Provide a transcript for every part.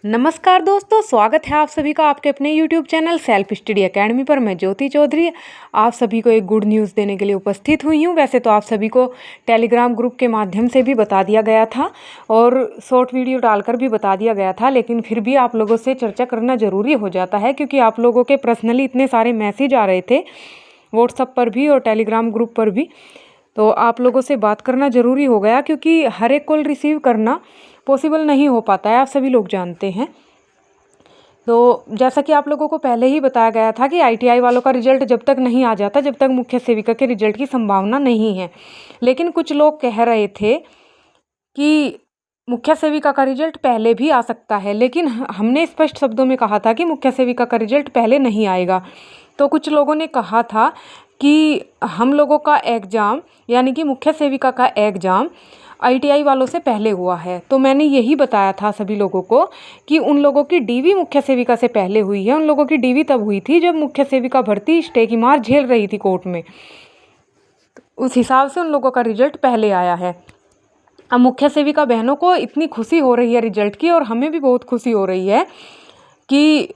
नमस्कार दोस्तों, स्वागत है आप सभी का आपके अपने YouTube channel self study academy पर। मैं ज्योति चौधरी आप सभी को एक गुड न्यूज़ देने के लिए उपस्थित हुई हूँ। वैसे तो आप सभी को टेलीग्राम ग्रुप के माध्यम से भी बता दिया गया था और शॉर्ट वीडियो डालकर भी बता दिया गया था, लेकिन फिर भी आप लोगों से चर्चा करना ज़रूरी हो जाता है क्योंकि आप लोगों के पर्सनली इतने सारे मैसेज आ रहे थे व्हाट्सएप पर भी और टेलीग्राम ग्रुप पर भी। तो आप लोगों से बात करना ज़रूरी हो गया क्योंकि हर एक कॉल रिसीव करना पॉसिबल नहीं हो पाता है, आप सभी लोग जानते हैं। तो जैसा कि आप लोगों को पहले ही बताया गया था कि आईटीआई वालों का रिजल्ट जब तक नहीं आ जाता, जब तक मुख्य सेविका के रिजल्ट की संभावना नहीं है। लेकिन कुछ लोग कह रहे थे कि मुख्य सेविका का रिजल्ट पहले भी आ सकता है, लेकिन हमने स्पष्ट शब्दों में कहा था कि मुख्य सेविका का रिजल्ट पहले नहीं आएगा। तो कुछ लोगों ने कहा था कि हम लोगों का एग्ज़ाम यानी कि मुख्य सेविका का एग्ज़ाम आईटीआई वालों से पहले हुआ है। तो मैंने यही बताया था सभी लोगों को कि उन लोगों की डीवी मुख्य सेविका से पहले हुई है। उन लोगों की डीवी तब हुई थी जब मुख्य सेविका भर्ती स्टे की मार झेल रही थी कोर्ट में। उस हिसाब से उन लोगों का रिजल्ट पहले आया है। अब मुख्य सेविका बहनों को इतनी खुशी हो रही है रिजल्ट की, और हमें भी बहुत खुशी हो रही है कि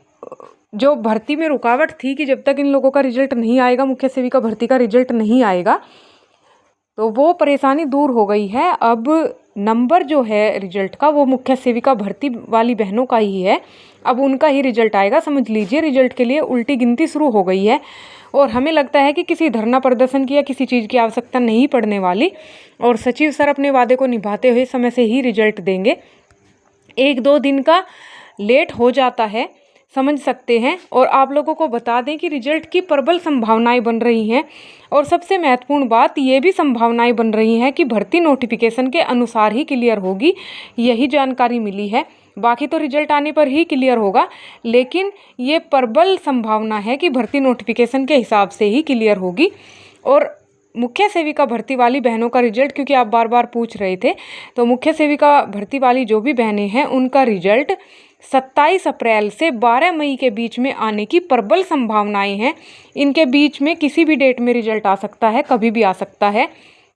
जो भर्ती में रुकावट थी कि जब तक इन लोगों का रिजल्ट नहीं आएगा, मुख्य सेविका भर्ती का रिजल्ट नहीं आएगा, तो वो परेशानी दूर हो गई है। अब नंबर जो है रिजल्ट का वो मुख्य सेविका भर्ती वाली बहनों का ही है। अब उनका ही रिजल्ट आएगा। समझ लीजिए रिजल्ट के लिए उल्टी गिनती शुरू हो गई है और हमें लगता है कि किसी धरना प्रदर्शन की या किसी चीज़ की आवश्यकता नहीं पड़ने वाली, और सचिव सर अपने वादे को निभाते हुए समय से ही रिजल्ट देंगे। 1-2 दिन का लेट हो जाता है, समझ सकते हैं। और आप लोगों को बता दें कि रिजल्ट की प्रबल संभावनाएं बन रही हैं, और सबसे महत्वपूर्ण बात ये भी संभावनाएं बन रही हैं कि भर्ती नोटिफिकेशन के अनुसार ही क्लियर होगी। यही जानकारी मिली है, बाकी तो रिजल्ट आने पर ही क्लियर होगा, लेकिन ये प्रबल संभावना है कि भर्ती नोटिफिकेशन के हिसाब से ही क्लियर होगी। और मुख्य सेविका भर्ती वाली बहनों का रिजल्ट, क्योंकि आप बार बार पूछ रहे थे, तो मुख्य सेविका भर्ती वाली जो भी बहनें हैं उनका रिजल्ट 27 अप्रैल से 12 मई के बीच में आने की प्रबल संभावनाएं हैं। इनके बीच में किसी भी डेट में रिजल्ट आ सकता है, कभी भी आ सकता है।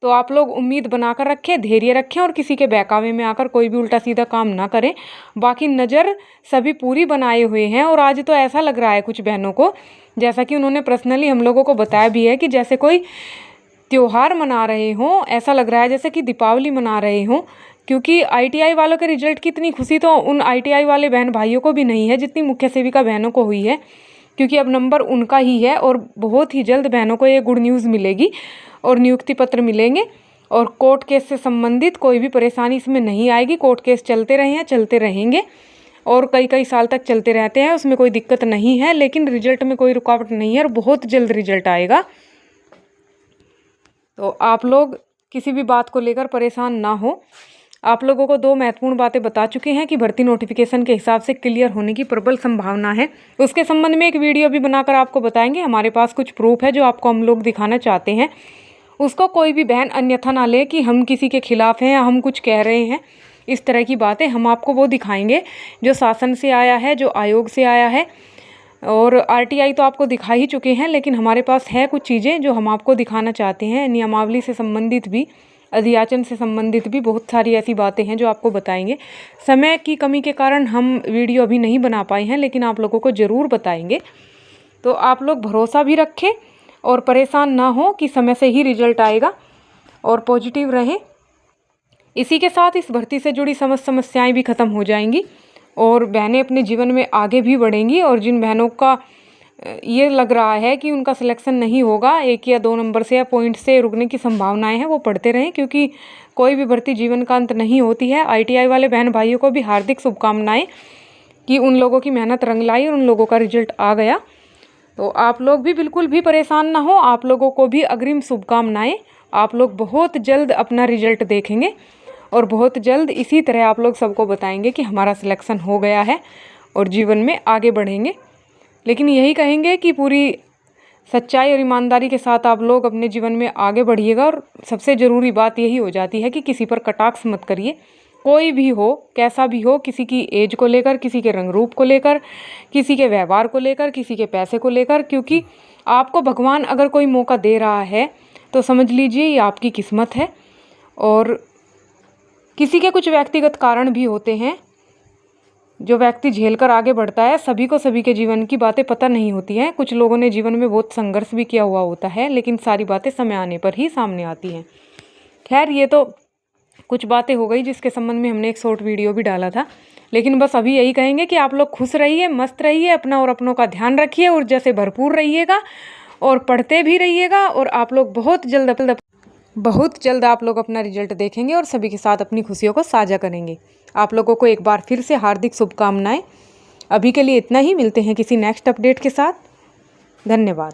तो आप लोग उम्मीद बनाकर रखें, धैर्य रखें और किसी के बहकावे में आकर कोई भी उल्टा सीधा काम ना करें। बाकी नज़र सभी पूरी बनाए हुए हैं, और आज तो ऐसा लग रहा है कुछ बहनों को, जैसा कि उन्होंने पर्सनली हम लोगों को बताया भी है, कि जैसे कोई त्योहार मना रहे हों। ऐसा लग रहा है जैसे कि दीपावली मना रहे हों, क्योंकि आईटीआई वालों के रिजल्ट की इतनी खुशी तो उन आईटीआई वाले बहन भाइयों को भी नहीं है जितनी मुख्य सेविका बहनों को हुई है, क्योंकि अब नंबर उनका ही है। और बहुत ही जल्द बहनों को ये गुड न्यूज़ मिलेगी और नियुक्ति पत्र मिलेंगे, और कोर्ट केस से संबंधित कोई भी परेशानी इसमें नहीं आएगी। कोर्ट केस चलते रहे हैं, चलते रहेंगे, और कई कई साल तक चलते रहते हैं, उसमें कोई दिक्कत नहीं है। लेकिन रिजल्ट में कोई रुकावट नहीं है और बहुत जल्द रिजल्ट आएगा। तो आप लोग किसी भी बात को लेकर परेशान ना हो। आप लोगों को 2 महत्वपूर्ण बातें बता चुके हैं कि भर्ती नोटिफिकेशन के हिसाब से क्लियर होने की प्रबल संभावना है। उसके संबंध में एक वीडियो भी बनाकर आपको बताएंगे। हमारे पास कुछ प्रूफ है जो आपको हम लोग दिखाना चाहते हैं। उसको कोई भी बहन अन्यथा ना ले कि हम किसी के खिलाफ हैं या हम कुछ कह रहे हैं। इस तरह की बातें हम आपको वो दिखाएंगे जो शासन से आया है, जो आयोग से आया है। और आरटीआई तो आपको दिखा ही चुके हैं, लेकिन हमारे पास है कुछ चीज़ें जो हम आपको दिखाना चाहते हैं। नियमावली से संबंधित भी, अधियाचन से संबंधित भी बहुत सारी ऐसी बातें हैं जो आपको बताएंगे। समय की कमी के कारण हम वीडियो अभी नहीं बना पाए हैं, लेकिन आप लोगों को ज़रूर बताएंगे। तो आप लोग भरोसा भी रखें और परेशान ना हो कि समय से ही रिजल्ट आएगा, और पॉजिटिव रहें। इसी के साथ इस भर्ती से जुड़ी समस्त समस्याएं भी ख़त्म हो जाएंगी और बहनें अपने जीवन में आगे भी बढ़ेंगी। और जिन बहनों का ये लग रहा है कि उनका सिलेक्शन नहीं होगा, 1 या 2 नंबर से या पॉइंट से रुकने की संभावनाएं हैं, वो पढ़ते रहें, क्योंकि कोई भी भर्ती जीवन का अंत नहीं होती है। आईटीआई वाले बहन भाइयों को भी हार्दिक शुभकामनाएं कि उन लोगों की मेहनत रंग लाई और उन लोगों का रिजल्ट आ गया। तो आप लोग भी बिल्कुल भी परेशान ना हो, आप लोगों को भी अग्रिम शुभकामनाएं। आप लोग बहुत जल्द अपना रिजल्ट देखेंगे और बहुत जल्द इसी तरह आप लोग सबको बताएंगे कि हमारा सिलेक्शन हो गया है और जीवन में आगे बढ़ेंगे। लेकिन यही कहेंगे कि पूरी सच्चाई और ईमानदारी के साथ आप लोग अपने जीवन में आगे बढ़िएगा। और सबसे ज़रूरी बात यही हो जाती है कि किसी पर कटाक्ष मत करिए, कोई भी हो, कैसा भी हो, किसी की एज को लेकर, किसी के रंग रूप को लेकर, किसी के व्यवहार को लेकर, किसी के पैसे को लेकर। क्योंकि आपको भगवान अगर कोई मौका दे रहा है तो समझ लीजिए ये आपकी किस्मत है। और किसी के कुछ व्यक्तिगत कारण भी होते हैं जो व्यक्ति झेल कर आगे बढ़ता है, सभी को सभी के जीवन की बातें पता नहीं होती हैं। कुछ लोगों ने जीवन में बहुत संघर्ष भी किया हुआ होता है, लेकिन सारी बातें समय आने पर ही सामने आती हैं। खैर, ये तो कुछ बातें हो गई जिसके संबंध में हमने एक शॉर्ट वीडियो भी डाला था। लेकिन बस अभी यही कहेंगे कि आप लोग खुश रहिए, मस्त रहिए, अपना और अपनों का ध्यान रखिए, ऊर्जा से भरपूर रहिएगा और पढ़ते भी रहिएगा। और आप लोग बहुत जल्द आप लोग अपना रिजल्ट देखेंगे और सभी के साथ अपनी खुशियों को साझा करेंगे। आप लोगों को एक बार फिर से हार्दिक शुभकामनाएं। अभी के लिए इतना ही, मिलते हैं किसी नेक्स्ट अपडेट के साथ। धन्यवाद।